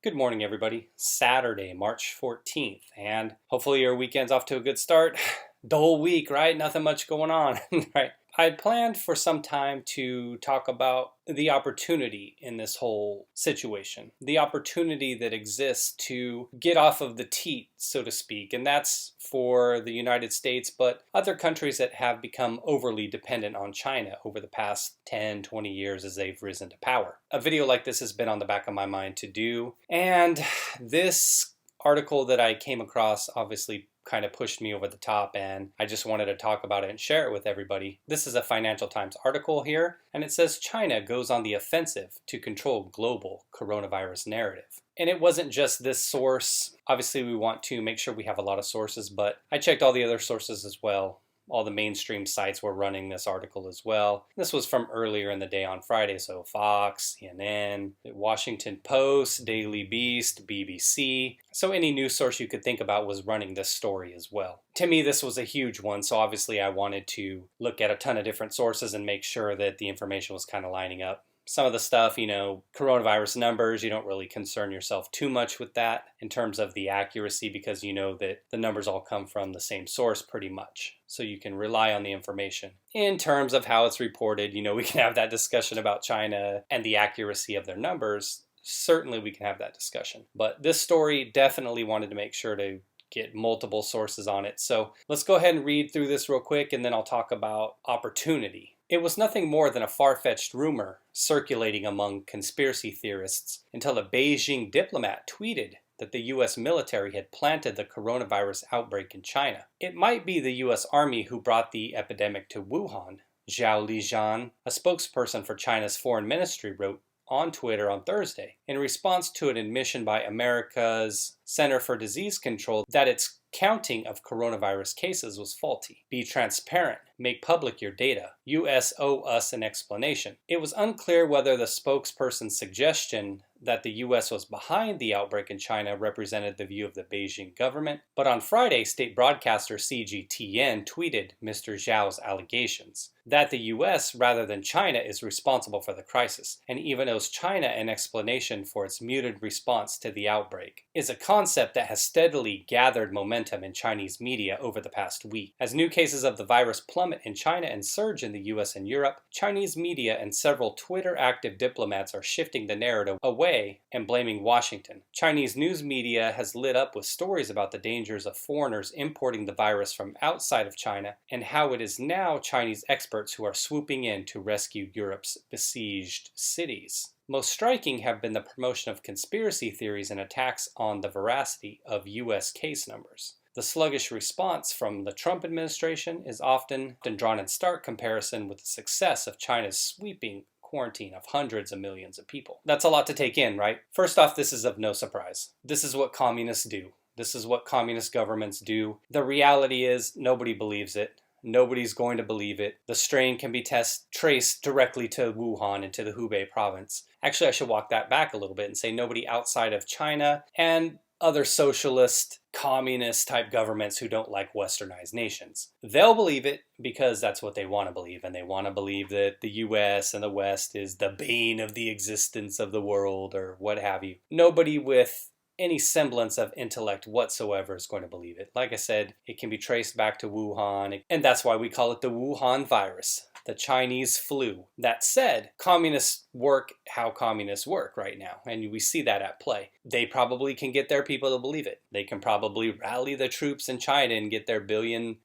Good morning, everybody. Saturday, March 14th, and hopefully your weekend's off to a good start. Dull week, right? Nothing much going on, right? I planned for some time to talk about the opportunity in this whole situation, the opportunity that exists to get off of the teat, so to speak, and that's for the United States, but other countries that have become overly dependent on China over the past 10, 20 years as they've risen to power. A video like this has been on the back of my mind to do, and this article that I came across obviously kind of pushed me over the top, and I just wanted to talk about it and share it with everybody. This is a Financial Times article here, and it says China goes on the offensive to control global coronavirus narrative. And it wasn't just this source. Obviously, we want to make sure we have a lot of sources, but I checked all the other sources as well. All the mainstream sites were running this article as well. This was from earlier in the day on Friday, so Fox, CNN, Washington Post, Daily Beast, BBC. So any news source you could think about was running this story as well. To me, this was a huge one, so obviously I wanted to look at a ton of different sources and make sure that the information was kind of lining up. Some of the stuff, coronavirus numbers, you don't really concern yourself too much with that in terms of the accuracy because you know that the numbers all come from the same source pretty much. So you can rely on the information. In terms of how it's reported, we can have that discussion about China and the accuracy of their numbers. Certainly we can have that discussion. But this story definitely wanted to make sure to get multiple sources on it. So let's go ahead and read through this real quick and then I'll talk about opportunity. It was nothing more than a far-fetched rumor circulating among conspiracy theorists until a Beijing diplomat tweeted that the U.S. military had planted the coronavirus outbreak in China. It might be the U.S. Army who brought the epidemic to Wuhan, Zhao Lijian, a spokesperson for China's foreign ministry, wrote on Twitter on Thursday in response to an admission by America's Center for Disease Control that its counting of coronavirus cases was faulty. Be transparent. Make public your data. US owe us an explanation. It was unclear whether the spokesperson's suggestion that the US was behind the outbreak in China represented the view of the Beijing government, but on Friday, state broadcaster CGTN tweeted Mr. Zhao's allegations that the US rather than China is responsible for the crisis, and even owes China an explanation for its muted response to the outbreak, is a concept that has steadily gathered momentum in Chinese media over the past week. As new cases of the virus plummet in China and surge in the US and Europe, Chinese media and several Twitter-active diplomats are shifting the narrative away and blaming Washington. Chinese news media has lit up with stories about the dangers of foreigners importing the virus from outside of China and how it is now Chinese experts who are swooping in to rescue Europe's besieged cities. Most striking have been the promotion of conspiracy theories and attacks on the veracity of U.S. case numbers. The sluggish response from the Trump administration is often drawn in stark comparison with the success of China's sweeping quarantine of hundreds of millions of people. That's a lot to take in, right? First off, this is of no surprise. This is what communists do. This is what communist governments do. The reality is nobody believes it. Nobody's going to believe it. The strain can be traced directly to Wuhan and to the Hubei province. Actually, I should walk that back a little bit and say nobody outside of China and other socialist, communist type governments who don't like westernized nations. They'll believe it because that's what they want to believe, and they want to believe that the US and the West is the bane of the existence of the world or what have you. Nobody with any semblance of intellect whatsoever is going to believe it. Like I said, it can be traced back to Wuhan, and that's why we call it the Wuhan virus, the Chinese flu. That said, communists work how communists work right now, and we see that at play. They probably can get their people to believe it. They can probably rally the troops in China and get their 1.5 billion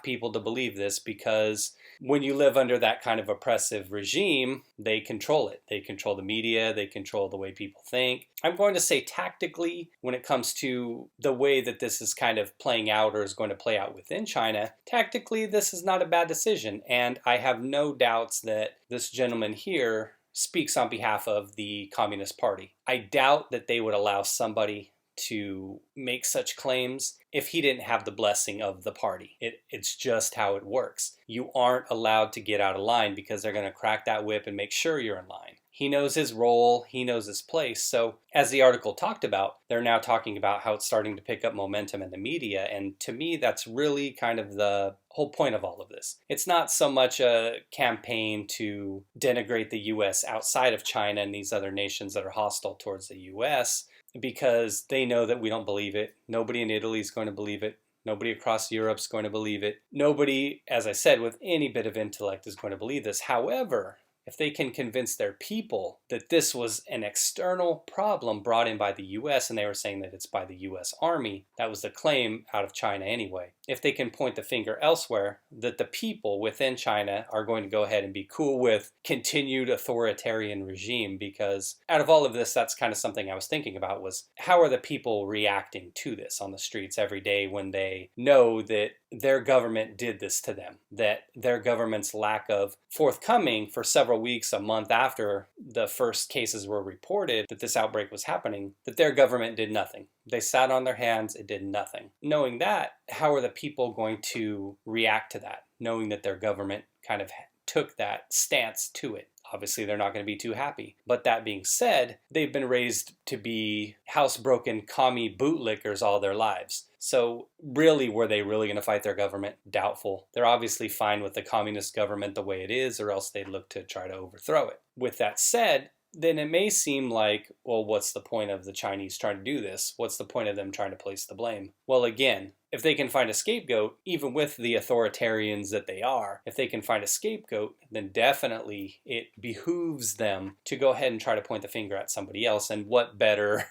people to believe this because when you live under that kind of oppressive regime, they control it. They control the media, they control the way people think. I'm going to say tactically, when it comes to the way that this is kind of playing out or is going to play out within China, tactically this is not a bad decision. And I have no doubts that this gentleman here speaks on behalf of the Communist Party. I doubt that they would allow somebody to make such claims if he didn't have the blessing of the party. It's just how it works. You aren't allowed to get out of line because they're going to crack that whip and make sure you're in line. He knows his role, he knows his place. So as the article talked about, they're now talking about how it's starting to pick up momentum in the media. And to me, that's really kind of the whole point of all of this. It's not so much a campaign to denigrate the U.S. outside of China and these other nations that are hostile towards the U.S. because they know that we don't believe it. Nobody in Italy is going to believe it. Nobody across Europe is going to believe it. Nobody, as I said, with any bit of intellect is going to believe this. However, if they can convince their people that this was an external problem brought in by the US, and they were saying that it's by the US Army, that was the claim out of China anyway. If they can point the finger elsewhere, that the people within China are going to go ahead and be cool with continued authoritarian regime, because out of all of this, that's kind of something I was thinking about was how are the people reacting to this on the streets every day when they know that their government did this to them, that their government's lack of forthcoming for several weeks, a month after the first cases were reported that this outbreak was happening, that their government did nothing. They sat on their hands, it did nothing. Knowing that, how are the people going to react to that, knowing that their government kind of took that stance to it? Obviously, they're not going to be too happy. But that being said, they've been raised to be housebroken commie bootlickers all their lives. So really, were they really going to fight their government? Doubtful. They're obviously fine with the communist government the way it is, or else they'd look to try to overthrow it. With that said, then it may seem like, well, what's the point of the Chinese trying to do this? What's the point of them trying to place the blame? Well, again, if they can find a scapegoat, even with the authoritarians that they are, if they can find a scapegoat, then definitely it behooves them to go ahead and try to point the finger at somebody else. And what better,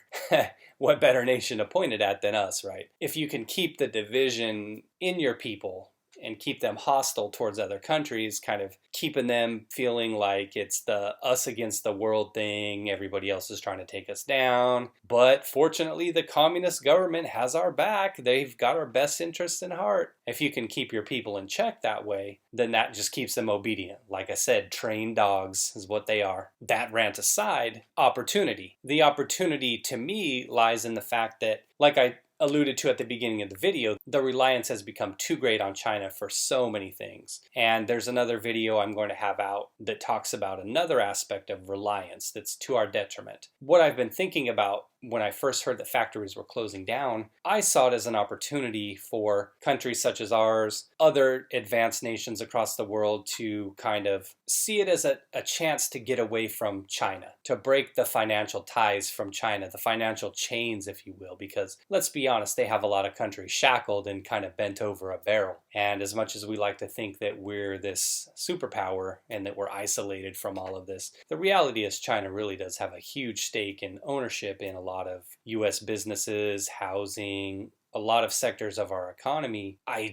what better nation to point it at than us, right? If you can keep the division in your people and keep them hostile towards other countries, kind of keeping them feeling like it's the us against the world thing, everybody else is trying to take us down. But fortunately, the communist government has our back. They've got our best interests in heart. If you can keep your people in check that way, then that just keeps them obedient. Like I said, trained dogs is what they are. That rant aside, opportunity. The opportunity to me lies in the fact that, like I alluded to at the beginning of the video, the reliance has become too great on China for so many things. And there's another video I'm going to have out that talks about another aspect of reliance that's to our detriment. What I've been thinking about when I first heard that factories were closing down, I saw it as an opportunity for countries such as ours, other advanced nations across the world, to kind of see it as a chance to get away from China, to break the financial ties from China, the financial chains, if you will, because let's be honest, they have a lot of countries shackled and kind of bent over a barrel. And as much as we like to think that we're this superpower and that we're isolated from all of this, the reality is China really does have a huge stake in ownership in a lot of US businesses, housing, a lot of sectors of our economy. I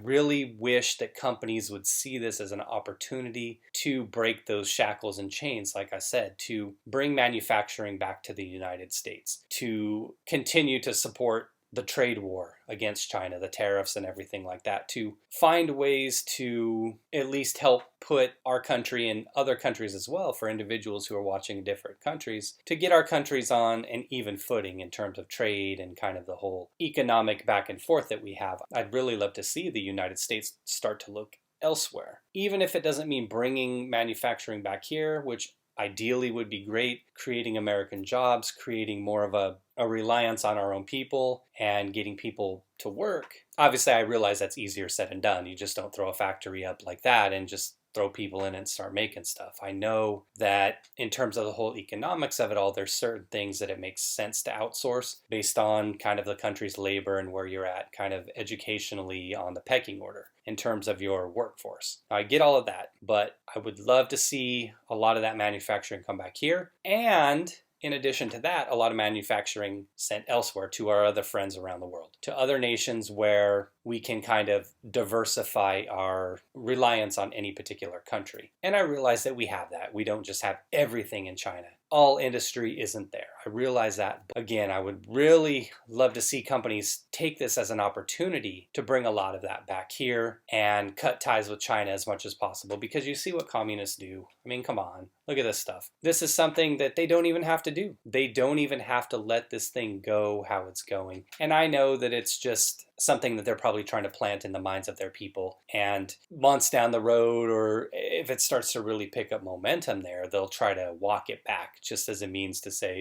really wish that companies would see this as an opportunity to break those shackles and chains, like I said, to bring manufacturing back to the United States, to continue to support the trade war against China, the tariffs and everything like that, to find ways to at least help put our country and other countries as well, for individuals who are watching different countries, to get our countries on an even footing in terms of trade and kind of the whole economic back and forth that we have. I'd really love to see the United States start to look elsewhere, even if it doesn't mean bringing manufacturing back here, which ideally would be great, creating American jobs, creating more of a reliance on our own people and getting people to work. Obviously, I realize that's easier said than done. You just don't throw a factory up like that and just throw people in and start making stuff. I know that in terms of the whole economics of it all, there's certain things that it makes sense to outsource based on kind of the country's labor and where you're at kind of educationally on the pecking order in terms of your workforce. Now, I get all of that, but I would love to see a lot of that manufacturing come back here. And in addition to that, a lot of manufacturing sent elsewhere to our other friends around the world, to other nations where we can kind of diversify our reliance on any particular country. And I realize that we have that. We don't just have everything in China. All industry isn't there. I realize that. But again, I would really love to see companies take this as an opportunity to bring a lot of that back here and cut ties with China as much as possible, because you see what communists do. I mean, come on, look at this stuff. This is something that they don't even have to do. They don't even have to let this thing go how it's going. And I know that it's just something that they're probably trying to plant in the minds of their people. And months down the road, or if it starts to really pick up momentum there, they'll try to walk it back just as a means to say,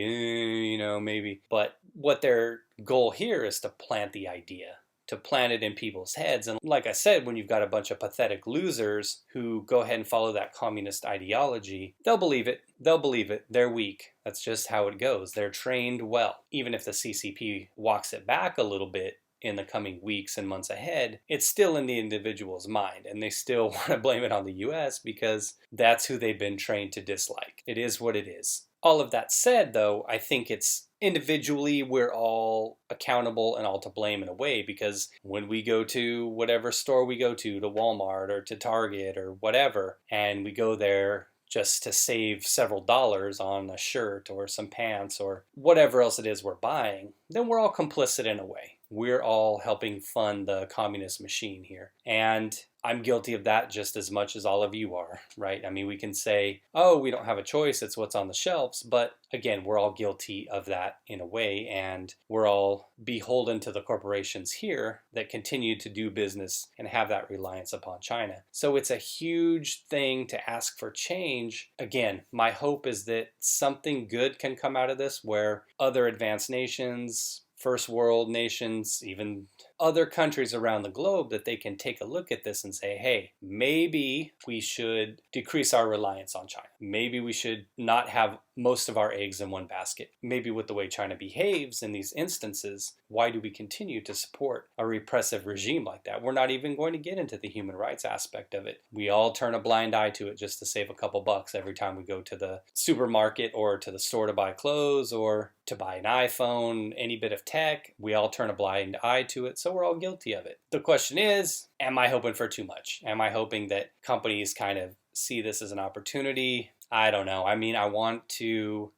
maybe. But what their goal here is to plant the idea, to plant it in people's heads. And like I said, when you've got a bunch of pathetic losers who go ahead and follow that communist ideology, they'll believe it. They'll believe it. They're weak. That's just how it goes. They're trained well. Even if the CCP walks it back a little bit in the coming weeks and months ahead, it's still in the individual's mind, and they still want to blame it on the US because that's who they've been trained to dislike. It is what it is. All of that said, though, I think it's individually we're all accountable and all to blame in a way, because when we go to whatever store we go to Walmart or to Target or whatever, and we go there just to save several dollars on a shirt or some pants or whatever else it is we're buying, then we're all complicit in a way. We're all helping fund the communist machine here. And I'm guilty of that just as much as all of you are, right? I mean, we can say, oh, we don't have a choice, it's what's on the shelves. But again, we're all guilty of that in a way, and we're all beholden to the corporations here that continue to do business and have that reliance upon China. So it's a huge thing to ask for change. Again, my hope is that something good can come out of this, where other advanced nations, first world nations, even other countries around the globe, that they can take a look at this and say, hey, maybe we should decrease our reliance on China. Maybe we should not have most of our eggs in one basket. Maybe with the way China behaves in these instances, why do we continue to support a repressive regime like that? We're not even going to get into the human rights aspect of it. We all turn a blind eye to it just to save a couple bucks every time we go to the supermarket or to the store to buy clothes or to buy an iPhone, any bit of tech. We all turn a blind eye to it, so we're all guilty of it. The question is, am I hoping for too much? Am I hoping that companies kind of see this as an opportunity? I don't know. I mean, I want to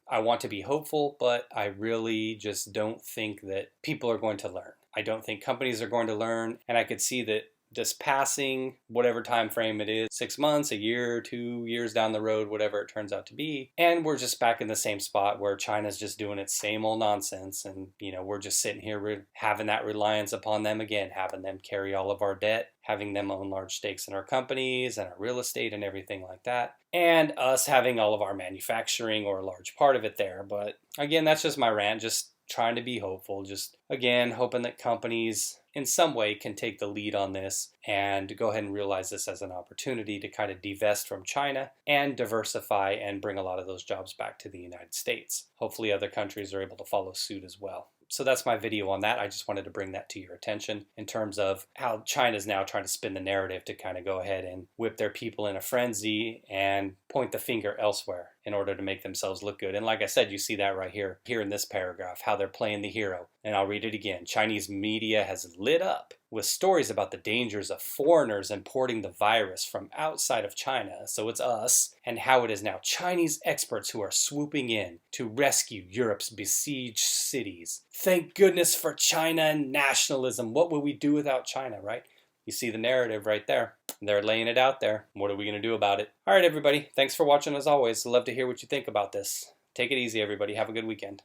be hopeful, but I really just don't think that people are going to learn. I don't think companies are going to learn, and I could see that this passing, whatever time frame it is, 6 months, a year, 2 years down the road, whatever it turns out to be, and we're just back in the same spot where China's just doing its same old nonsense, and we're just sitting here having that reliance upon them again, having them carry all of our debt, having them own large stakes in our companies and our real estate and everything like that, and us having all of our manufacturing or a large part of it there. But again, that's just my rant, just trying to be hopeful, just again hoping that companies in some way can take the lead on this and go ahead and realize this as an opportunity to kind of divest from China and diversify and bring a lot of those jobs back to the United States. Hopefully other countries are able to follow suit as well. So that's my video on that. I just wanted to bring that to your attention in terms of how China's now trying to spin the narrative to kind of go ahead and whip their people in a frenzy and point the finger elsewhere in order to make themselves look good. And like I said, you see that right here in this paragraph, how they're playing the hero. And I'll read it again. Chinese media has lit up with stories about the dangers of foreigners importing the virus from outside of China, so it's us, and how it is now Chinese experts who are swooping in to rescue Europe's besieged cities. Thank goodness for China and nationalism. What would we do without China, right? You see the narrative right there. They're laying it out there. What are we going to do about it? All right, everybody. Thanks for watching as always. I'd love to hear what you think about this. Take it easy, everybody. Have a good weekend.